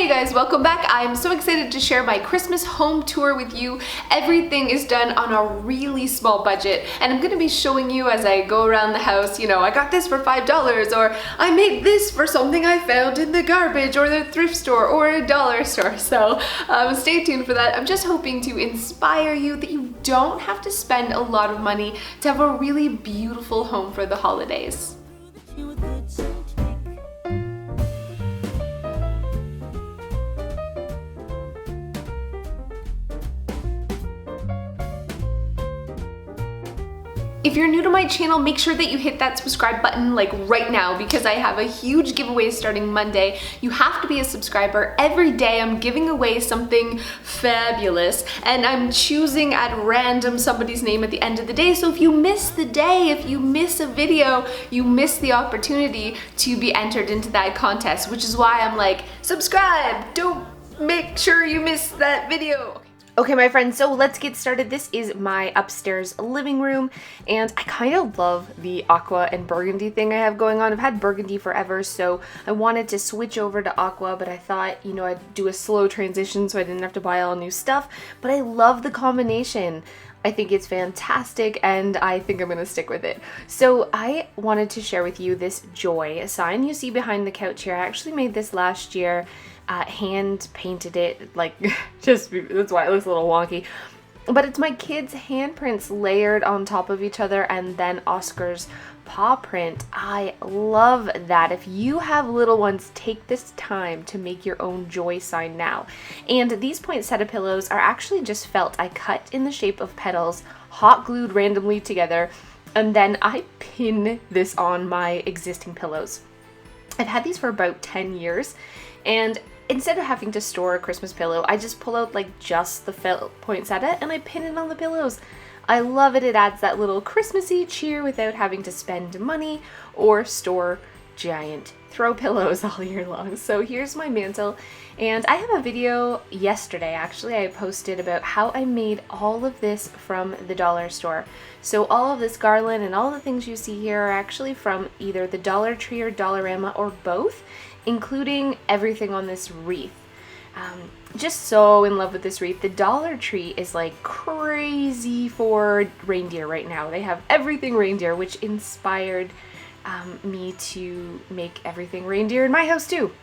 Hey guys, welcome back. I'm so excited to share my Christmas home tour with you. Everything is done on a really small budget, and I'm gonna be showing you as I go around the house, you know, I got this for $5, or I made this for something I found in the garbage or the thrift store or a dollar store. So stay tuned for that. I'm just hoping to inspire you that you don't have to spend a lot of money to have a really beautiful home for the holidays. If you're new to my channel, make sure that you hit that subscribe button like right now, because I have a huge giveaway starting Monday. You have to be a subscriber. Every day I'm giving away something fabulous, and I'm choosing at random somebody's name at the end of the day. So if you miss the day, if you miss a video, you miss the opportunity to be entered into that contest, which is why I'm like, subscribe, don't make sure you miss that video. Okay, my friends, so let's get started. This is my upstairs living room, and I kind of love the aqua and burgundy thing I have going on. I've had burgundy forever, so I wanted to switch over to aqua, but I thought, you know, I'd do a slow transition so I didn't have to buy all new stuff, but I love the combination. I think it's fantastic, and I think I'm gonna stick with it. So I wanted to share with you this joy sign you see behind the couch here. I actually made this last year. Hand painted it, like, just, that's why it looks a little wonky. But it's my kids' handprints layered on top of each other, and then Oscar's paw print. I love that. If you have little ones, take this time to make your own joy sign now. And these poinsettia pillows are actually just felt. I cut in the shape of petals, hot glued randomly together, and then I pin this on my existing pillows. I've had these for about 10 years, and instead of having to store a Christmas pillow, I just pull out like just the felt poinsettia and I pin it on the pillows. I love it. It adds that little Christmassy cheer without having to spend money or store giant throw pillows all year long. So here's my mantle, and I have a video yesterday actually I posted about how I made all of this from the dollar store. So all of this garland and all the things you see here are actually from either the Dollar Tree or Dollarama or both, including everything on this wreath. Just so in love with this wreath. The Dollar Tree is like crazy for reindeer right now. They have everything reindeer, which inspired me to make everything reindeer in my house too,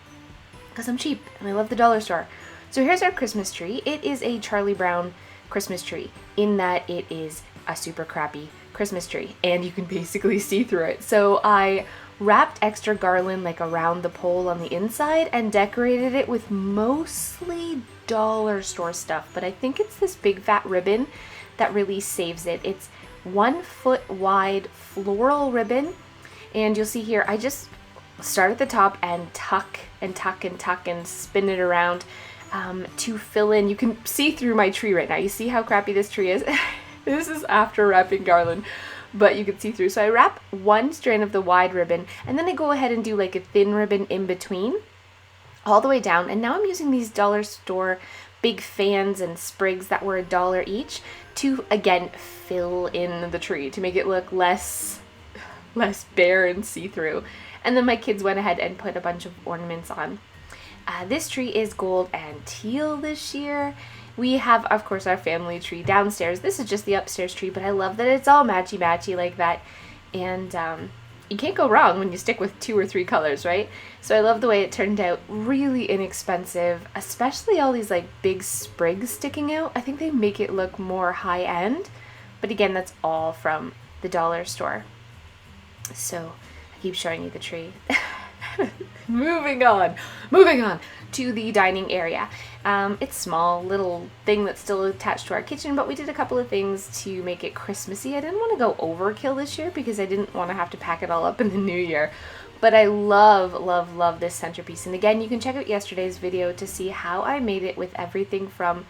because I'm cheap and I love the dollar store. So here's our Christmas tree. It is a Charlie Brown Christmas tree in that it is a super crappy Christmas tree and you can basically see through it. So I wrapped extra garland like around the pole on the inside and decorated it with mostly dollar store stuff, but I think it's this big fat ribbon that really saves it. It's 1 foot wide floral ribbon, and you'll see here I just start at the top and tuck and tuck and tuck and spin it around to fill in. You can see through my tree right now. You see how crappy this tree is? This is after wrapping garland, but you can see through. So I wrap one strand of the wide ribbon, and then I go ahead and do like a thin ribbon in between all the way down. And now I'm using these dollar store big fans and sprigs that were $1 each to again fill in the tree to make it look less bare and see-through. And then my kids went ahead and put a bunch of ornaments on. This tree is gold and teal this year. We have, of course, our family tree downstairs. This is just the upstairs tree, but I love that it's all matchy-matchy like that. And you can't go wrong when you stick with 2 or 3 colors, right? So I love the way it turned out. Really inexpensive, especially all these like big sprigs sticking out. I think they make it look more high-end. But again, that's all from the dollar store. So I keep showing you the tree. Moving on to the dining area. It's small, little thing that's still attached to our kitchen, but we did a couple of things to make it Christmassy. I didn't want to go overkill this year because I didn't want to have to pack it all up in the new year. But I love this centerpiece. And again, you can check out yesterday's video to see how I made it with everything from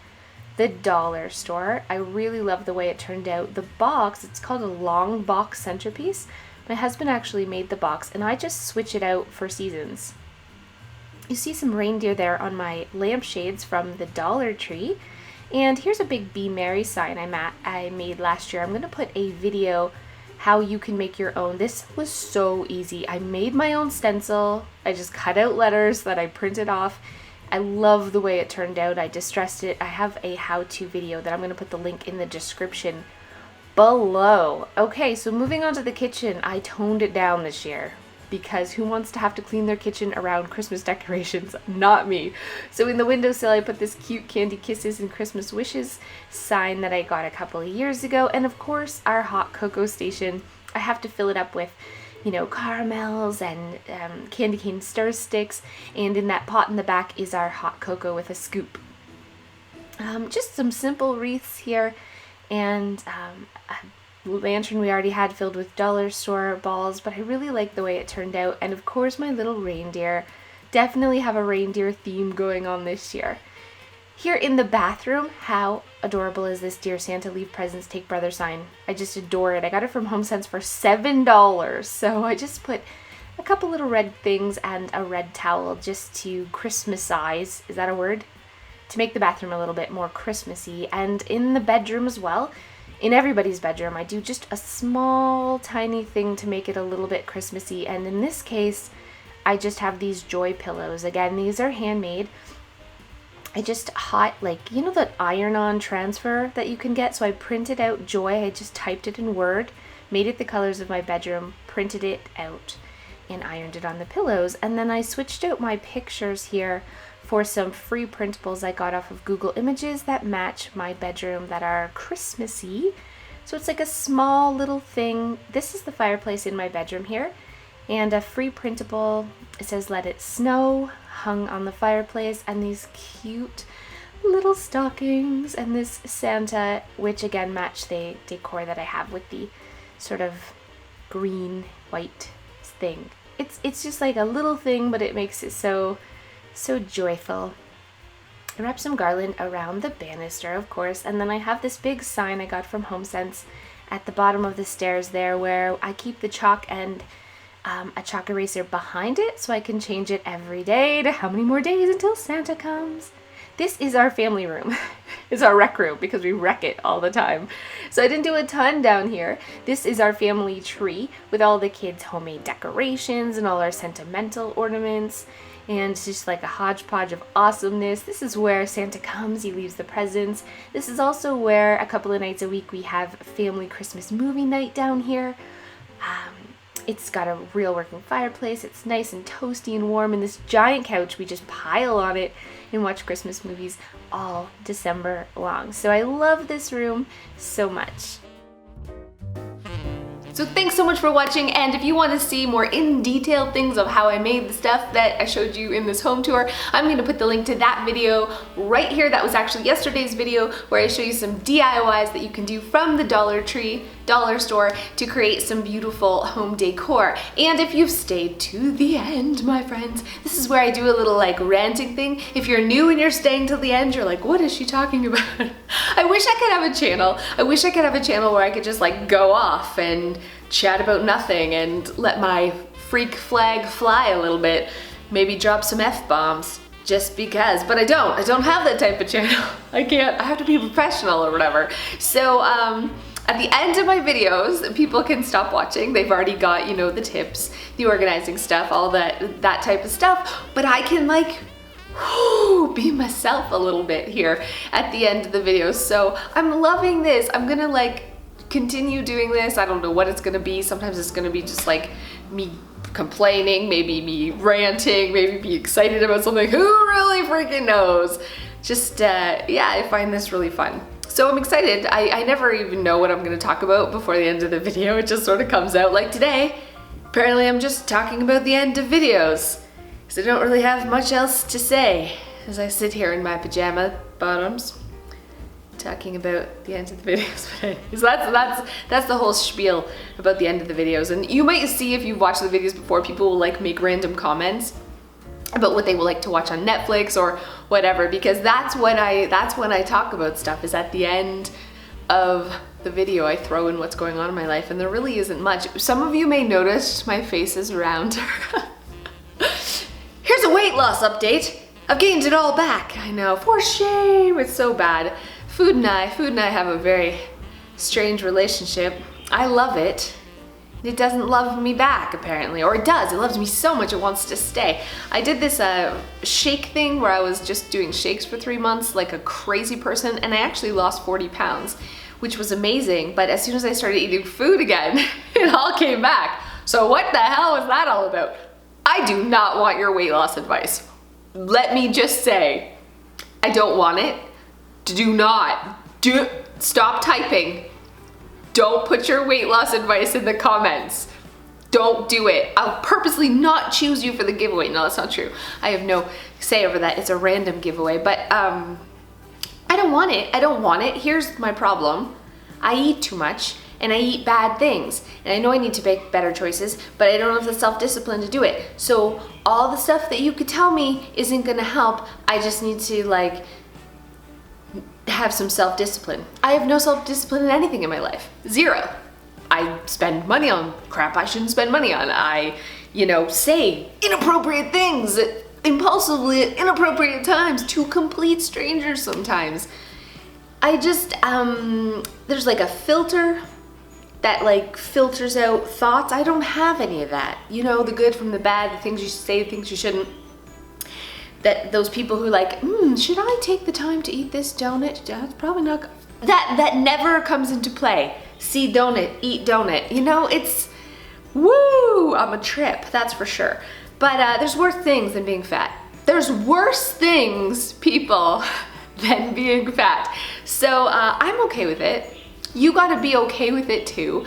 the dollar store. I really love the way it turned out. The box, it's called a long box centerpiece. My husband actually made the box, and I just switch it out for seasons. You see some reindeer there on my lampshades from the Dollar Tree. And here's a big Be Merry sign I made last year. I'm going to put a video how you can make your own. This was so easy. I made my own stencil. I just cut out letters that I printed off I love the way it turned out. I distressed it. I have a how-to video that I'm going to put the link in the description below. Okay, so moving on to the kitchen, I toned it down this year because who wants to have to clean their kitchen around Christmas decorations? Not me. So in the windowsill, I put this cute candy kisses and Christmas wishes sign that I got a couple of years ago. And of course, our hot cocoa station. I have to fill it up with, you know, caramels and candy cane stir sticks. And in that pot in the back is our hot cocoa with a scoop. Just some simple wreaths here. And a lantern we already had filled with dollar store balls, but I really like the way it turned out. And of course my little reindeer. Definitely have a reindeer theme going on this year. Here in the bathroom, how adorable is this Dear Santa Leave Presents Take Brother sign? I just adore it. I got it from HomeSense for $7. So I just put a couple little red things and a red towel just to Christmasize. Is that a word? To make the bathroom a little bit more Christmassy. And in the bedroom as well, in everybody's bedroom, I do just a small tiny thing to make it a little bit Christmassy. And in this case, I just have these joy pillows. Again, these are handmade. I just like, you know, that iron-on transfer that you can get? So I printed out joy. I just typed it in Word, made it the colors of my bedroom, printed it out, and ironed it on the pillows. And then I switched out my pictures here for some free printables I got off of Google Images that match my bedroom that are Christmassy. So it's like a small little thing. This is the fireplace in my bedroom here. And a free printable, it says Let It Snow, hung on the fireplace. And these cute little stockings. And this Santa, which again match the decor that I have with the sort of green, white thing. It's just like a little thing, but it makes it so joyful. I wrapped some garland around the banister, of course, and then I have this big sign I got from HomeSense at the bottom of the stairs there where I keep the chalk and a chalk eraser behind it so I can change it every day to how many more days until Santa comes. This is our family room. It's our rec room because we wreck it all the time. So I didn't do a ton down here. This is our family tree with all the kids' homemade decorations and all our sentimental ornaments. And it's just like a hodgepodge of awesomeness. This is where Santa comes, he leaves the presents. This is also where a couple of nights a week we have family Christmas movie night down here. It's got a real working fireplace. It's nice and toasty and warm. And this giant couch, we just pile on it and watch Christmas movies all December long. So I love this room so much. So thanks so much for watching, and if you want to see more in-detail things of how I made the stuff that I showed you in this home tour, I'm going to put the link to that video right here. That was actually yesterday's video where I show you some DIYs that you can do from the dollar store to create some beautiful home decor. And if you've stayed to the end, my friends, this is where I do a little like ranting thing. If you're new and you're staying till the end, you're like, what is she talking about? I wish I could have a channel. I wish I could have a channel where I could just like go off and chat about nothing and let my freak flag fly a little bit, maybe drop some F-bombs just because, but I don't have that type of channel. I have to be professional or whatever. So at the end of my videos, people can stop watching. They've already got, you know, the tips, the organizing stuff, all that type of stuff, but I can like be myself a little bit here at the end of the video. So I'm loving this. I'm gonna like continue doing this. I don't know what it's gonna be. Sometimes it's gonna be just like me complaining, maybe me ranting, maybe be excited about something. Who really freaking knows? Just yeah, I find this really fun. So I'm excited. I never even know what I'm gonna talk about before the end of the video. It just sort of comes out. Like today, apparently I'm just talking about the end of videos because I don't really have much else to say as I sit here in my pajama bottoms talking about the end of the videos. So that's the whole spiel about the end of the videos. And you might see, if you've watched the videos before, people will like make random comments about what they would like to watch on Netflix or whatever, because that's when I talk about stuff, is at the end of the video I throw in what's going on in my life, and there really isn't much. Some of you may notice my face is rounder. Here's a weight loss update. I've gained it all back. I know, for shame, it's so bad. Food and I have a very strange relationship. I love it. It doesn't love me back, apparently, or it does. It loves me so much it wants to stay. I did this shake thing where I was just doing shakes for 3 months like a crazy person, and I actually lost 40 pounds, which was amazing. But as soon as I started eating food again, it all came back. So what the hell was that all about? I do not want your weight loss advice. Let me just say, I don't want it. Stop typing. Don't put your weight loss advice in the comments. Don't do it. I'll purposely not choose you for the giveaway. No, that's not true. I have no say over that. It's a random giveaway, but I don't want it. I don't want it. Here's my problem. I eat too much and I eat bad things. And I know I need to make better choices, but I don't have the self-discipline to do it. So all the stuff that you could tell me isn't gonna help. I just need to like have some self-discipline. I have no self-discipline in anything in my life. Zero. I spend money on crap I shouldn't spend money on. I, say inappropriate things impulsively at inappropriate times to complete strangers sometimes. I just, there's like a filter that like filters out thoughts. I don't have any of that. The good from the bad, the things you should say, the things you shouldn't. That those people who like, should I take the time to eat this donut? That's probably not, that never comes into play. See donut, eat donut. It's, woo, I'm a trip, that's for sure. But there's worse things than being fat. There's worse things, people, than being fat. So I'm okay with it. You gotta be okay with it too.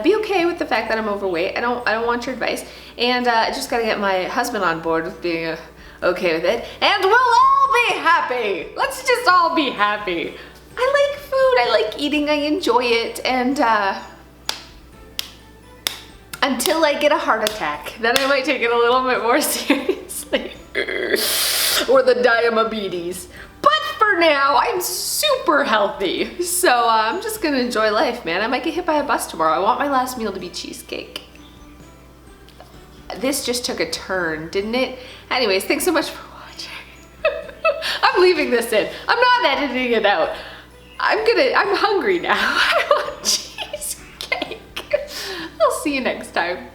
Be okay with the fact that I'm overweight. I don't want your advice. And I just gotta get my husband on board with being okay with it, and we'll all be happy. Let's just all be happy. I like food, I like eating, I enjoy it, and until I get a heart attack, then I might take it a little bit more seriously. Or the diabetes. But for now, I'm super healthy. So I'm just gonna enjoy life, man. I might get hit by a bus tomorrow. I want my last meal to be cheesecake. This just took a turn, didn't it? Anyways, thanks so much for watching. I'm leaving this in. I'm not editing it out. I'm hungry now. I want cheesecake. I'll see you next time.